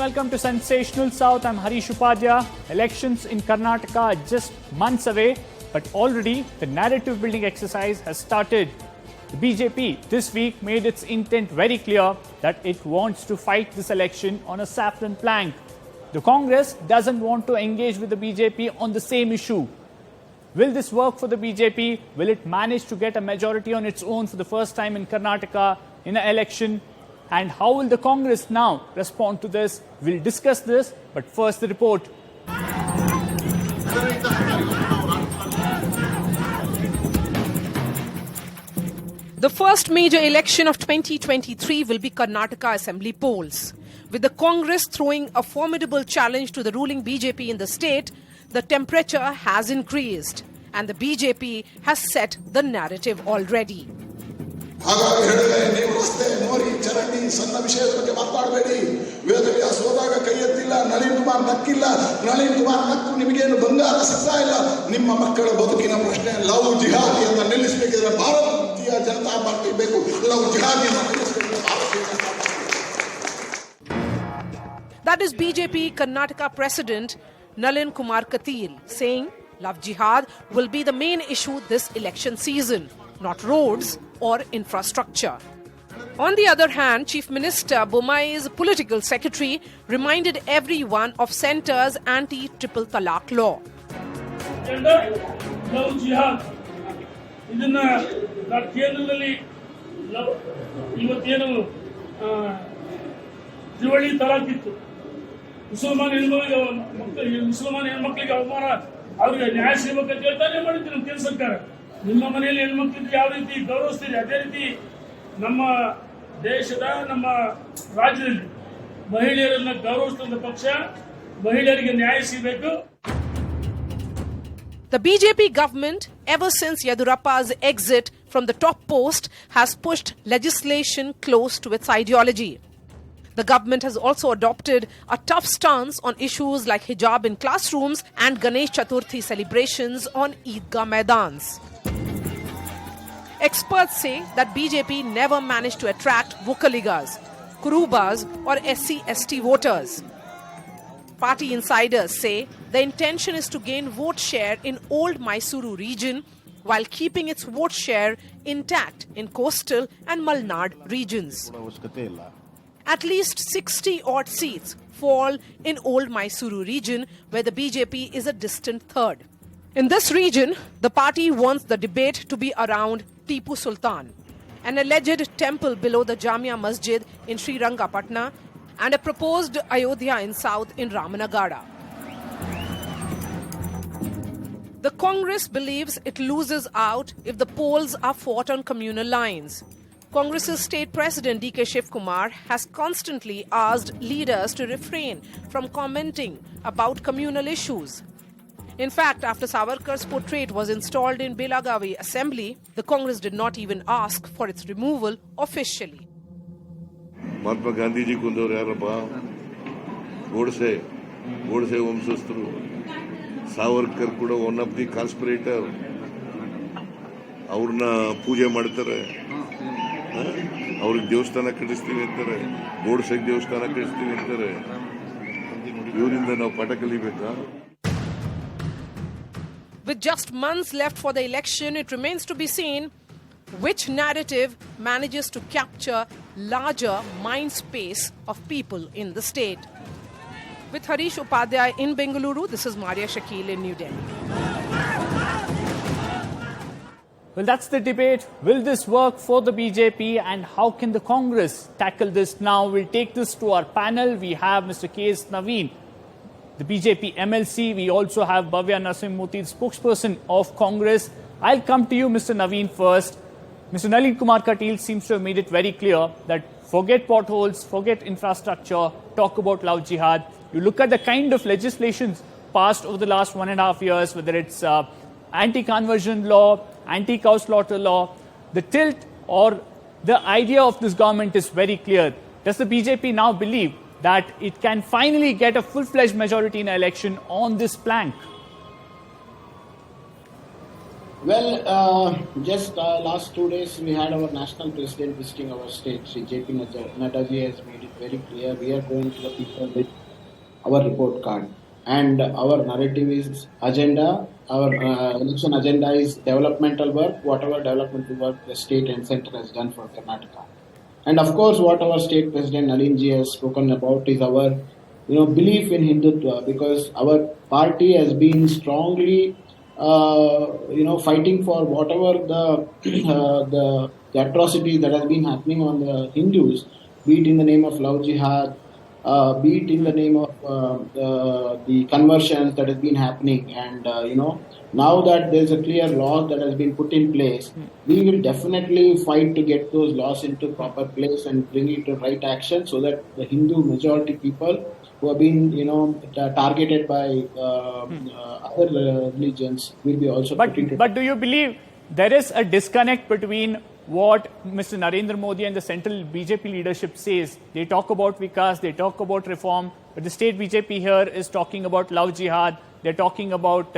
welcome to Sensational South. I'm Harish Upadhyaya. Elections in Karnataka are just months away, but already the narrative building exercise has started. The BJP this week made its intent very clear that it wants to fight this election on a saffron plank. The Congress doesn't want to engage with the BJP on the same issue. Will this work for the BJP? Will it manage to get a majority on its own for the first time in Karnataka in an election? And how will the Congress now respond to this? We'll discuss this, but first the report. The first major election of 2023 will be Karnataka Assembly polls. With the Congress throwing a formidable challenge to the ruling BJP in the state, the temperature has increased and the BJP has set the narrative already. ಹಾಗಾಗಿ ಹೇಳಿದೆ, ನೀವು ರಸ್ತೆ ಮೋರಿ ಚರಂಡಿ ಸಣ್ಣ ವಿಷಯದ ಬಗ್ಗೆ ಮಾತಾಡಬೇಡಿ. ವೇದವ್ಯಾಸ ಹೋದಾಗ ಕೈ ಎತ್ತಿಲ್ಲ, ನಳಿನ್ ಕುಮಾರ್ ನಕ್ಕಿಲ್ಲ. ನಳಿನ್ ಕುಮಾರ್ ನಕ್ಕು ನಿಮಗೇನು ಬಂಗಾರ ಸಿಗ್ತಾ ಇಲ್ಲ. ನಿಮ್ಮ ಮಕ್ಕಳ ಬದುಕಿನ ಪ್ರಶ್ನೆ ಲವ್ ಜಿಹಾದಿ ಅಂತ ನಿಲ್ಲಿಸಬೇಕಿದ್ರೆ ಭಾರತೀಯ ಜನತಾ ಪಾರ್ಟಿ ಬೇಕು. ಲವ್ ಜಿಹಾದಿಯನ್ನು ನಿಲ್ಲಿಸಬೇಕು ಭಾರತೀಯ Janata party. That is BJP Karnataka President Nalin Kumar Katil saying love jihad will be the main issue this election season, not roads or infrastructure. On the other hand, Chief Minister Bommai's political secretary reminded everyone of Centre's anti-triple talaq law. Love jihad. ಇದನ್ನ ಕೇಂದ್ರದಲ್ಲಿ ಇವತ್ತೇನು ತ್ರಿವಳಿ ತಲಾಕ್ ಇತ್ತು, ಮುಸಲ್ಮಾನ್ ಹೆಣ್ಮಕ್ಳಿಗೆ ಅವಮಾನ, ಅವ್ರಿಗೆ ನ್ಯಾಯ ಸಿಗಬೇಕಂತ ಹೇಳ್ತಾನೆ ಮಾಡಿದ್ರು ನಮ್ಮ ಕೇಂದ್ರ ಸರ್ಕಾರ. ನಿಮ್ಮ ಮನೆಯಲ್ಲಿ ಹೆಣ್ಮಕ್ಳಿಗೆ ಯಾವ ರೀತಿ ಗೌರವಿಸ್ತೀರಿ ಅದೇ ರೀತಿ ನಮ್ಮ ದೇಶದ ನಮ್ಮ ರಾಜ್ಯದಲ್ಲಿ ಮಹಿಳೆಯರನ್ನ ಗೌರವಿಸಿದ ಪಕ್ಷ, ಮಹಿಳೆಯರಿಗೆ ನ್ಯಾಯ ಸಿಗಬೇಕು. The BJP government, ever since Yedurappa's exit from the top post, has pushed legislation close to its ideology. The government has also adopted a tough stance on issues like hijab in classrooms and Ganesh Chaturthi celebrations on Eidgah Maidans. Experts say that BJP never managed to attract Vukaligas, Kurubas or SC/ST voters. Party insiders say the intention is to gain vote share in old Mysuru region while keeping its vote share intact in coastal and Malnad regions. At least 60-odd seats fall in old Mysuru region where the BJP is a distant third. In this region, the party wants the debate to be around Tipu Sultan, an alleged temple below the Jamia Masjid in Srirangapatna, and a proposed Ayodhya in south in Ramanagada. The Congress believes it loses out if the polls are fought on communal lines. Congress's state president D.K. Shivkumar has constantly asked leaders to refrain from commenting about communal issues. In fact, after Savarkar's portrait was installed in Belagavi Assembly, the Congress did not even ask for its removal officially. Mahatma Gandhi ji ಕೊಂದವರು ಯಾರಪ್ಪ? ಗೋಡ್ಸೆ ವಂಶಸ್ಥರು. ಸಾವರ್ಕರ್ ಕೂಡ one of the conspirator. ಅವ್ರನ್ನ ಪೂಜೆ ಮಾಡ್ತಾರೆ, ಅವ್ರಿಗೆ ದೇವಸ್ಥಾನ ಕಟ್ಟಿಸ್ತೀವಿ ಅಂತಾರೆ, ಗೋಡ್ಸೆಗೆ ದೇವಸ್ಥಾನ ಕಟ್ಟಿಸ್ತೀವಿ ಅಂತಾರೆ. ಇವರಿಂದ ನಾವು ಪಾಠ ಕಲಿಬೇಕಾ? With just months left for the election, it remains to be seen which narrative manages to capture larger mind space of people in the state. With Harish Upadhyaya in Bengaluru, this is Maria Shakil in New Delhi. Well, that's the debate. Will this work for the BJP and how can the Congress tackle this now? We'll take this to our panel. We have Mr. K.S. Naveen, the BJP MLC. We also have Bhavya Narasimhamurthy, the spokesperson of Congress. I'll come to you, Mr. Naveen, first. Mr. Nalin Kumar Katil seems to have made it very clear that forget potholes, forget infrastructure, talk about love jihad. You look at the kind of legislations passed over the last 1.5 years, whether it's anti-conversion law, anti-cow slaughter law, the tilt or the idea of this government is very clear. Does the BJP now believe that it can finally get a full-fledged majority in an election on this plank? Well, just last 2 days we had our national president visiting our state. Sri JP Nadaji has made it very clear we are going to the people with our report card. And our narrative is agenda, our election agenda is developmental work, whatever developmental work the state and center has done for Karnataka. And of course, what our state president Nalinji has spoken about is our belief in Hindutva, because our party has been strongly fighting for whatever the atrocities that has been happening on the Hindus, be it in the name of love jihad, be it in the name of the conversions that has been happening, and now that there's a clear law that has been put in place, we will definitely fight to get those laws into proper place and bring it to right action, so that the Hindu majority people who have been targeted by other religions will be also put into. But do you believe there is a disconnect between what Mr. Narendra Modi and the central BJP leadership says? They talk about Vikas, they talk about reform, but the state BJP here is talking about love jihad, they're talking about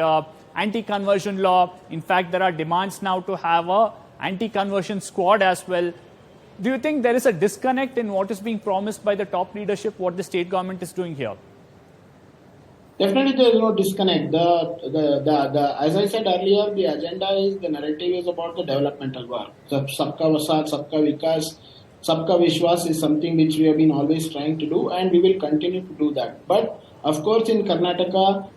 anti-conversion law. In fact, there are demands now to have a anti-conversion squad as well. Do you think there is a disconnect in what is being promised by the top leadership, what the state government is doing here? Definitely, there is no disconnect. As I said earlier, the agenda is, the narrative is about the developmental work. So, Sabka Vasat, Sabka Vikas, Sabka Vishwas is something which we have been always trying to do, and we will continue to do that. But of course, in Karnataka,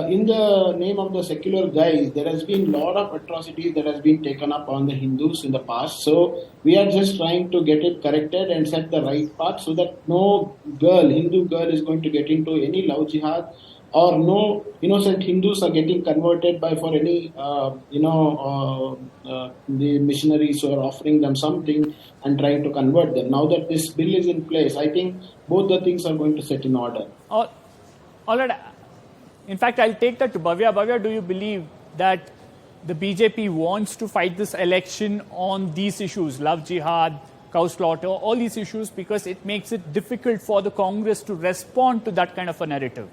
in the name of the secular guys, there has been a lot of atrocities that has been taken up on the Hindus in the past. So we are just trying to get it corrected and set the right path, so that no Hindu girl is going to get into any love jihad, or no innocent Hindus are getting converted for any the missionaries who are offering them something and trying to convert them. Now that this bill is in place, I think both the things are going to set in order. All right. In fact, I'll take that to Bhavya. Bhavya, do you believe that the BJP wants to fight this election on these issues, love jihad, cow slaughter, all these issues, because it makes it difficult for the Congress to respond to that kind of a narrative?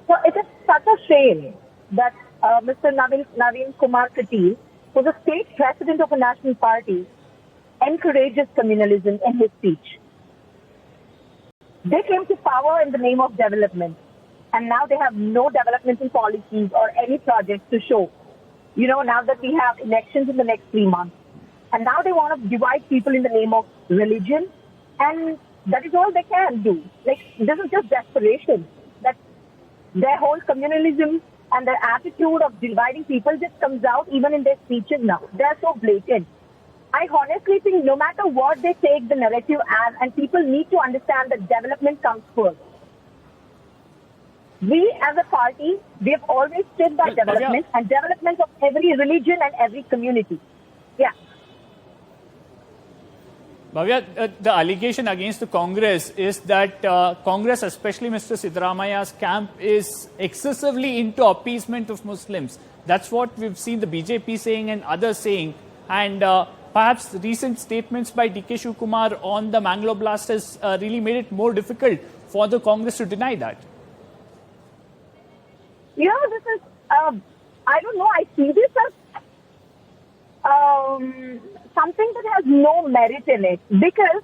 So it is such a shame that Mr. Naveen Kumar Patil, who's a state president of a national party, encourages communalism in his speech. They came to power in the name of development, and now they have no developmental policies or any projects to show. Now that we have elections in the next 3 months, and now they want to divide people in the name of religion, and that is all they can do. This is just desperation. That their whole communalism and their attitude of dividing people just comes out even in their speeches now. They are so blatant. I honestly think no matter what they take the narrative as, and people need to understand that development comes first. We as a party, we have always stood by development and development of every religion and every community. Yeah. Bhavya, the allegation against the Congress is that Congress, especially Mr. Siddaramaia's camp, is excessively into appeasement of Muslims. That's what we've seen the BJP saying and others saying. And perhaps recent statements by DK Shivkumar on the Mangalore blast has really made it more difficult for the Congress to deny that. This is, I don't know, I see this as something that has no merit in it, because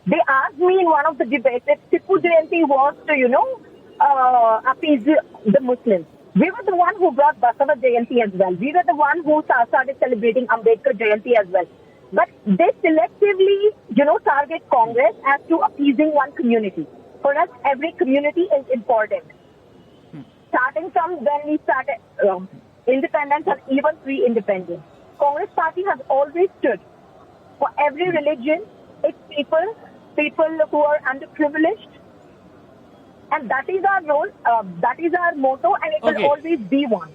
they asked me in one of the debates if Tipu Jayanti was to, appease the Muslims. We were the one who brought Basavaraj Jayanti as well. We were the one who started celebrating Ambedkar Jayanti as well. But they selectively, target Congress as to appeasing one community. For us, every community is important. Starting from when we started independence or even pre-independence, Congress party has always stood for every religion, its people who are underprivileged, and that is our role, that is our motto, and it will always be one.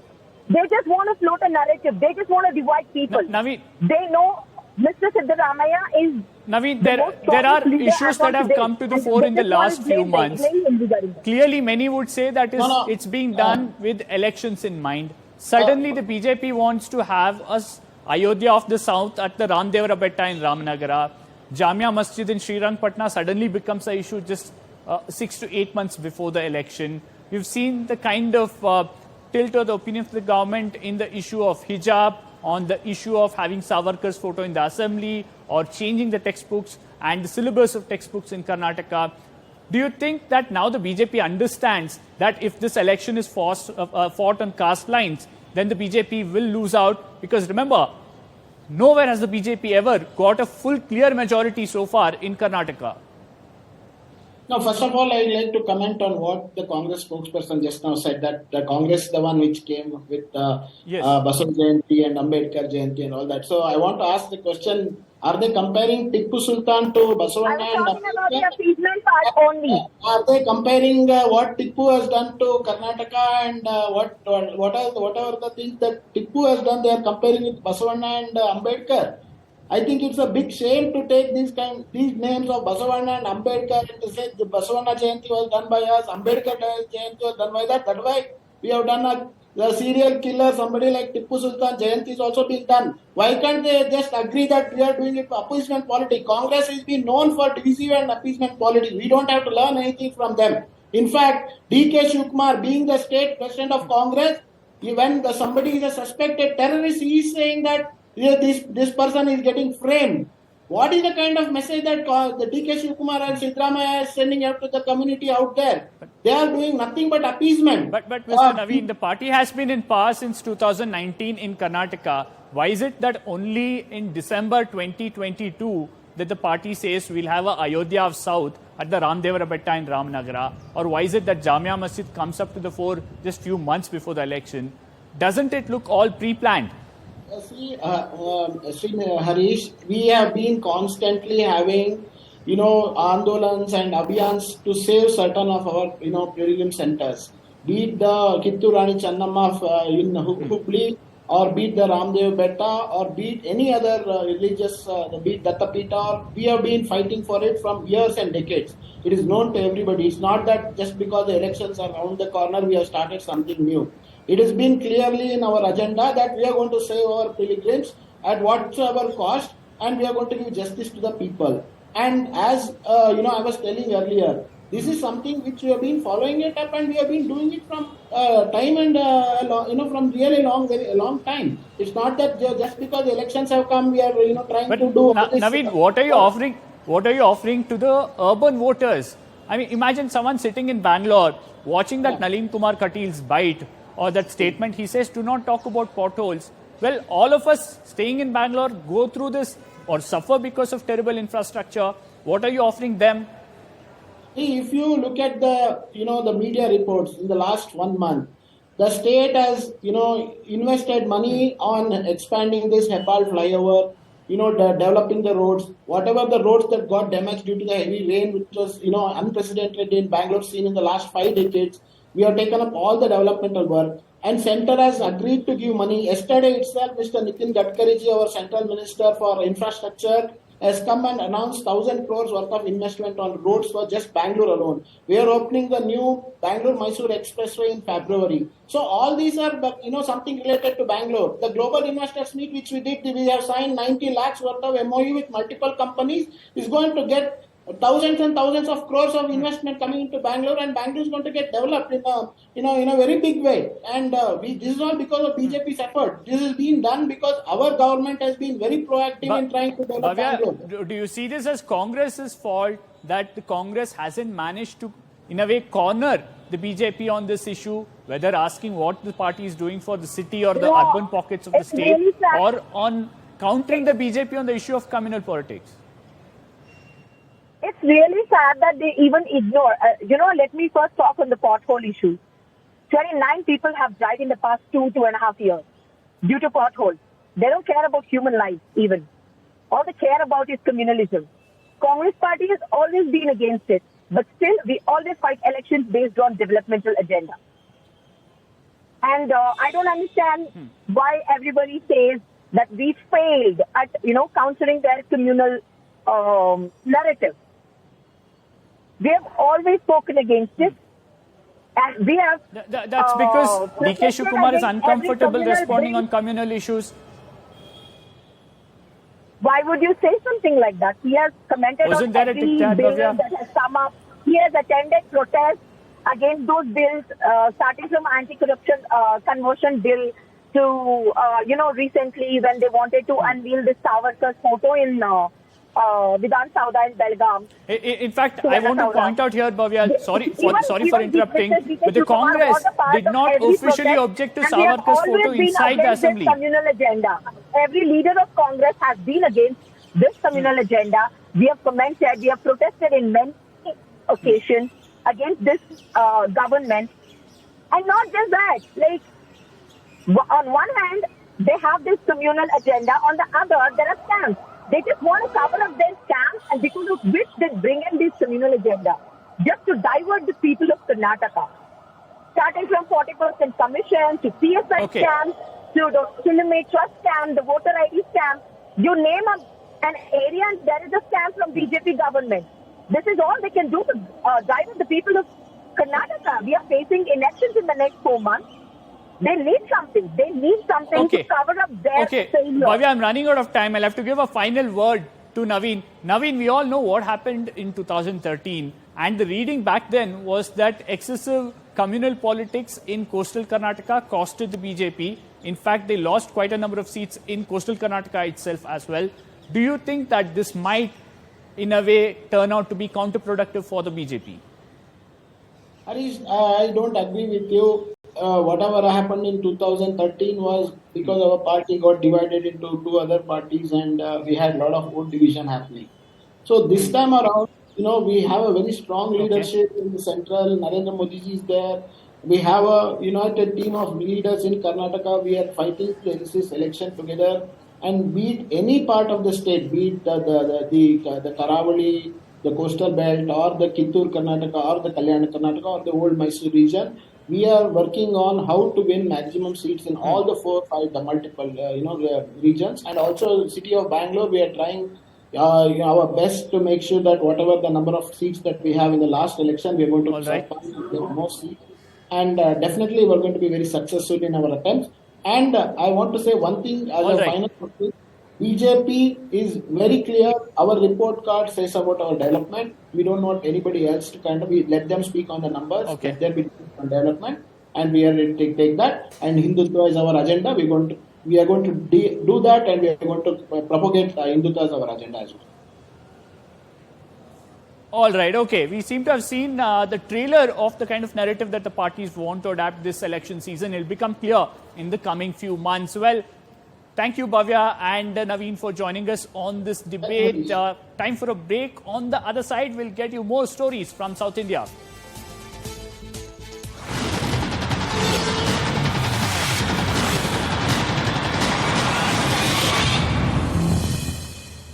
They just want to float a narrative. They just want to divide people. Naveen, they know Mr. Siddaramaiah is Naveen, there are issues that have come to the fore in the last few months. Clearly, many would say that it's being done with elections in mind. Suddenly, the BJP wants to have us Ayodhya of the South at the Ramdevra Betta in Ramnagara. Jamia Masjid in Srirangpatna suddenly becomes an issue just 6 to 8 months before the election. We've seen the kind of tilt or the opinion of the government in the issue of hijab, on the issue of having Savarkar's photo in the assembly, or changing the textbooks and the syllabus of textbooks in Karnataka. Do you think that now the BJP understands that if this election is fought on caste lines, then the BJP will lose out? Because remember, nowhere has the BJP ever got a full clear majority so far in Karnataka. Now, first of all, I'd like to comment on what the Congress spokesperson just now said, that the Congress is the one which came with Basavaraj Jayanti and Ambedkar Jayanti and all that. So I want to ask the question, are they comparing Tipu Sultan to Basavaraj? I was talking about the appeasement part only. Are they comparing what Tipu has done to Karnataka and whatever the things that Tipu has done, they are comparing with Basavaraj and Ambedkar? I think it's a big shame to take these names of Basavaraj and Ambedkar and to say the Basavaraj Jayanti was done by us, Ambedkar Jayanti was done by that. That's why we have done the serial killer, somebody like Tipu Sultan Jayanti is also being done. Why can't they just agree that we are doing it for appeasement politics? Congress has been known for divisive and appeasement politics. We don't have to learn anything from them. In fact, D.K. Shivkumar, being the state president of Congress, when somebody is a suspected terrorist, he is saying that this person is getting framed. What is the kind of message that the D.K. Shivkumar and Siddaramaiah is sending out to the community out there? They are doing nothing but appeasement. But Mr. Naveen, the party has been in power since 2019 in Karnataka. Why is it that only in December 2022 that the party says we'll have a Ayodhya of South at the Ramdevara Betta in Ramnagara? Or why is it that Jamia Masjid comes up to the fore just few months before the election? Doesn't it look all pre-planned? Harish, we have been constantly having, andolans and abhiyans to save certain of our, pilgrim centers. Be it the Kittur Rani Channamma in Hubli, or be it the Ramdev Betta, or be it any other religious, be it Dattapita, we have been fighting for it from years and decades. It is known to everybody. It's not that just because the elections are around the corner, we have started something new. It has been clearly in our agenda that we are going to save our pilgrims at whatsoever cost, and we are going to give justice to the people. And as I was telling earlier, this is something which we have been following it up, and we have been doing it from time and from really very long time. It's not that just because the elections have come, we are trying to do. Naveen, what are you offering? What are you offering to the urban voters? I mean, imagine someone sitting in Bangalore watching that Nalin Kumar Katil's bite, or that statement he says, do not talk about potholes. Well, all of us staying in Bangalore go through this or suffer because of terrible infrastructure. What are you offering them? If you look at the media reports in the last 1 month, the state has, invested money on expanding this Hepal flyover, developing the roads, whatever the roads that got damaged due to the heavy rain, which was, unprecedented in Bangalore scene in the last 5 decades. We have taken up all the developmental work, and Centre has agreed to give money. Yesterday itself, Mr. Nitin Gadkariji, our Central Minister for Infrastructure, has come and announced 1,000 crores worth of investment on roads for just Bangalore alone. We are opening the new Bangalore-Mysore Expressway in February. So all these are, something related to Bangalore. The Global Investors Meet, which we did, we have signed 90 lakhs worth of MOU with multiple companies, is going to get thousands and thousands of crores of investment coming into Bangalore, and Bangalore is going to get developed in a very big way. And this is all because of BJP's effort. This has been done because our government has been very proactive in trying to develop Bangalore. Do you see this as Congress's fault that the Congress hasn't managed to, in a way, corner the BJP on this issue, whether asking what the party is doing for the city or the urban pockets of the state, or on countering the BJP on the issue of communal politics? It's really sad that they even ignore. Let me first talk on the pothole issue. 29 people have died in the past 2.5 years due to potholes. They don't care about human life even. All they care about is communalism. Congress party has always been against it, but still we always fight elections based on developmental agenda. And I don't understand why everybody says that we failed at countering their communal narrative. We have always spoken against it, and we have. That's because D.K. Shivkumar is uncomfortable responding on communal issues. Why would you say something like that? He has commented on every bill that has come up. He has attended protests. against those bills, starting from anti-corruption conversion bill to, recently when they wanted to unveil this Savarkar's photo in Vidhan Sauda in Belgaum. In fact, I want to point out here, Bhavya, sorry for interrupting, but the Congress did not officially object to Savarkar's photo inside the assembly. Communal agenda. Every leader of Congress has been against this communal agenda. We have commented, we have protested in many occasions against this government. And not just that, like, on one hand, they have this communal agenda. On the other, there are scams. They just want to cover up their scams, and because of which they bring in this communal agenda, just to divert the people of Karnataka. Starting from 40% commission to PSI scams, to the Kilometer Trust scam, the voter ID scam. You name an area and there is a scam from BJP government. This is all they can do to divert the people of Karnataka. We are facing elections in the next 4 months. They need something. They need something to cover up their failure. Bhavya, I'm running out of time. I'll have to give a final word to Naveen. Naveen, we all know what happened in 2013. And the reading back then was that excessive communal politics in coastal Karnataka costed the BJP. In fact, they lost quite a number of seats in coastal Karnataka itself as well. Do you think that this might, in a way, turn out to be counterproductive for the BJP? Harish, I don't agree with you. Whatever happened in 2013 was because our party got divided into two other parties and we had a lot of vote division happening. So this time around, we have a very strong leadership in the central. Narendra Modi ji is there. We have a united team of leaders in Karnataka. We are fighting this election together. And be it any part of the state, be it the Karavali, the coastal belt, or the Kittur Karnataka, or the Kalyana Karnataka, or the old Mysore region, we are working on how to win maximum seats in all the 4 or 5 the multiple regions, and also city of Bangalore. We are trying our best to make sure that whatever the number of seats that we have in the last election, we are going to surpass more seats, and definitely we are going to be very successful in our attempts. And I want to say one thing as a final thing. BJP is very clear. Our report card says about our development. We don't want anybody else to let them speak on the numbers. Let them be on development, and we are ready to take that. And Hindutva is our agenda. We are going to do that, and we are going to propagate Hindutva as our agenda as well. All right, okay. We seem to have seen the trailer of the kind of narrative that the parties want to adapt this election season. It will become clear in the coming few months. Well, thank you, Bhavya and Naveen, for joining us on this debate. Time for a break. On the other side, we'll get you more stories from South India.